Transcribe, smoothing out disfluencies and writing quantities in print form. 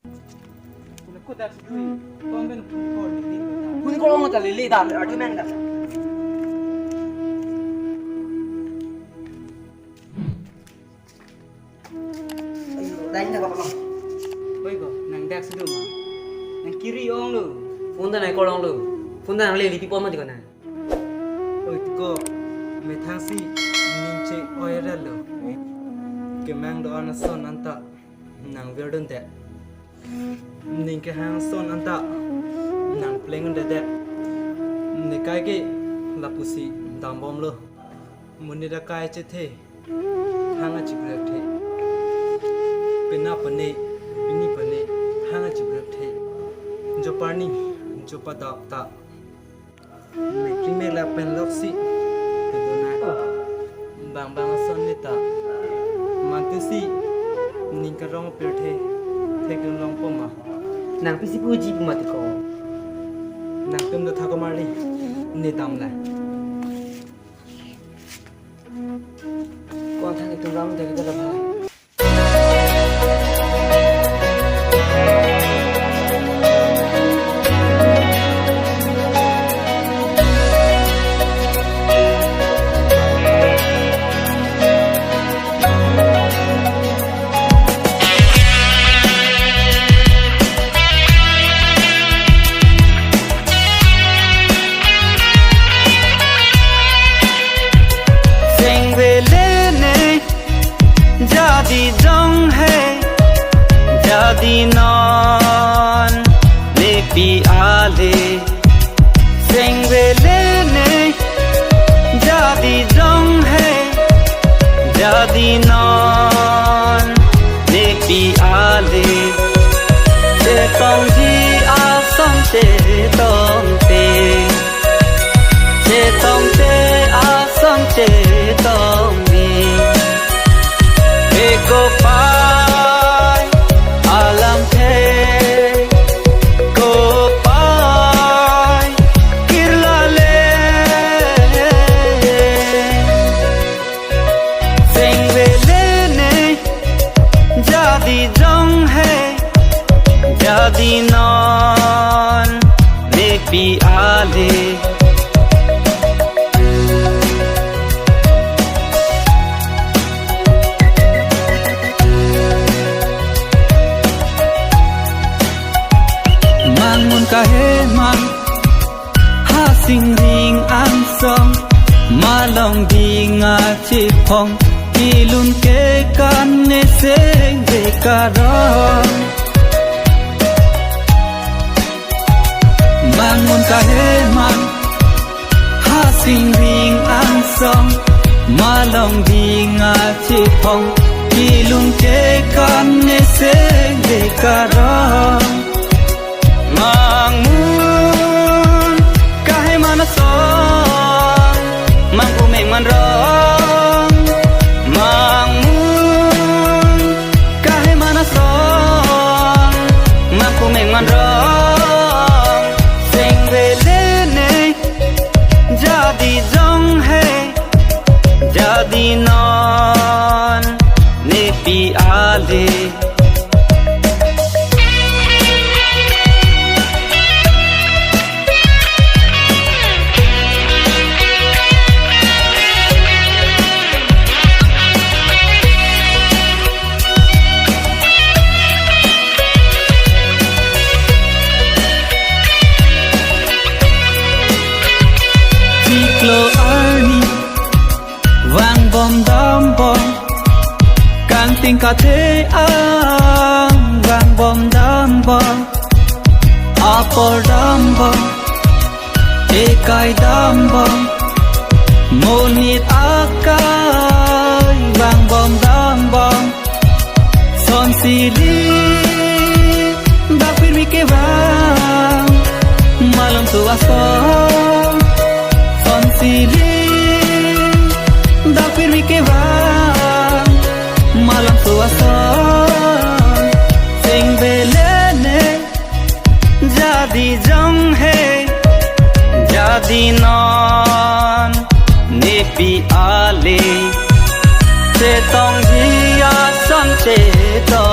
Aku dah setuju. Kau ambil pukul ini. Kun ko long ta lili da argument da. Đánh được không? Oi kau, nang dah setuju mah. Nang kiri orang lu. Phun ta này ko long lu. Phun ta nang lili people ma dikon na. Oi kau, metangsi nince oira lu. Kemang doa nason anta nang verdun deh. Ning ke hang son anta nang plengun deh. Nikai ke lapusi dambom lu. Munira kai cethe hang aci berat the. Pena pane, pini pane hang aci berat the. Joparni, jopada ta. Mekri mela pen loksi. Kedona. Bang son nita. Mantusi ningkarong perthe thekun long poma Nang pisi puji pu mati ko. nang tum da thako marli ni tam la Kon thang itu ram de kita la. Jadi non lepi ale sing vele ne jadi jong hai jadi non lepi ale se tong ji asam se tong te asam se tong ni eko pa alam the ko pai kirlale sing vele ne jadi jong hai jadi non lepi ale kahe man ha sing ring an song ma long ding a chi phong ilun ke kan ne se de karon bangun kahe man ha sing ring an song ma long ding a chi phong ilun ke kan ne se de karon Mangun kahe mana song Mangku meng man rong Mangun kahe mana song Mangku meng man rong Sing vele ne jadi jong hai jadi non nepi ale Lo arni vang bom dam bom kan ting ka the ang vang bom dam bom apor dam bom ekai dam bom monit akai vang bom dam bom son sili bakpir mi ke vang malam tu asong sili da firmi ke va malam suasa sing vele ne jadi jong hai jadi non nepi ale se tong ji asam se tong